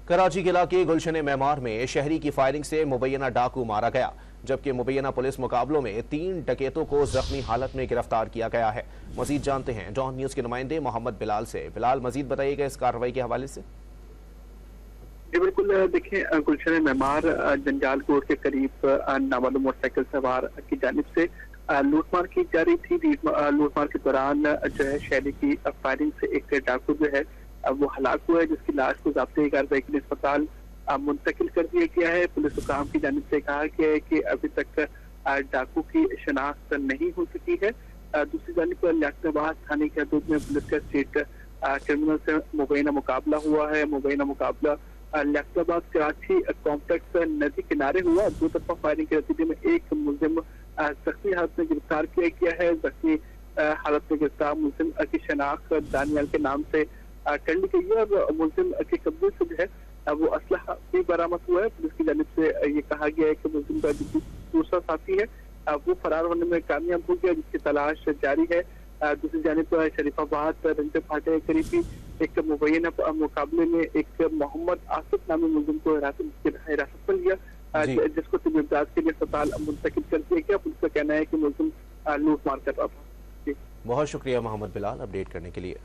कराची के इलाके गुलशन मेमार में शहरी की फायरिंग से मुबैना डाकू मारा गया, जबकि मुबैना पुलिस मुकाबलों में 3 डकैतों को जख्मी हालत में गिरफ्तार किया गया है। मजीद जानते हैं डॉन न्यूज के नुमाइंदे मोहम्मद बिलाल से। बिलाल, मजीद बताइएगा इस कार्रवाई के हवाले से। जी बिल्कुल, देखिए गुलशन मेमार जंजाल कोट के करीब नामालूम मोटरसाइकिल सवार की जानिब से लूटमार की जा रही थी। लूटमार के दौरान जो है शहरी की फायरिंग से एक डाकू जो है वो हलाक हुआ है, जिसकी लाश को ज़ाब्ते कार्रवाई के लिए अस्पताल मुंतकिल कर दिया गया है। पुलिस हुकाम की जानिब से कहा गया है कि अभी तक डाकू की शनाख्त नहीं हो सकी है। दूसरी जानिब लियाकताबाद थाने की हदूद में पुलिस का स्टेट क्रिमिनल से मुबैना मुकाबला हुआ है। मुबैना मुकाबला लियाकताबाद कराची कॉम्प्लेक्स नदी किनारे हुआ। 2 तरफा फायरिंग के नतीजे में एक मुलजिम जख्मी हालत में गिरफ्तार किया गया है। जख्मी हालत में गिरफ्तार मुलजिम की शनाख्त दानियाल के नाम से कर ली गई है और मुलजिम के कब्जे से जो है वो असलहा भी बरामद हुआ है। पुलिस की जानिब से ये कहा गया है कि मुलजिम का जो दूसरा साथी है वो फरार होने में कामयाब हो गया, जिसकी तलाश जारी है। दूसरी जानिब शरीफाबाद रंजे फाटे के करीबी एक मुबैना मुकाबले में एक मोहम्मद आसिफ नामी मुलजिम को हिरासत में लिया, जिसको तिब्बी इमदाद के लिए अस्पताल मुंतकिल कर दिया गया। पुलिस का कहना है कि मुलजिम लूट मार कर रहा था। बहुत शुक्रिया मोहम्मद बिलाल अपडेट करने के लिए।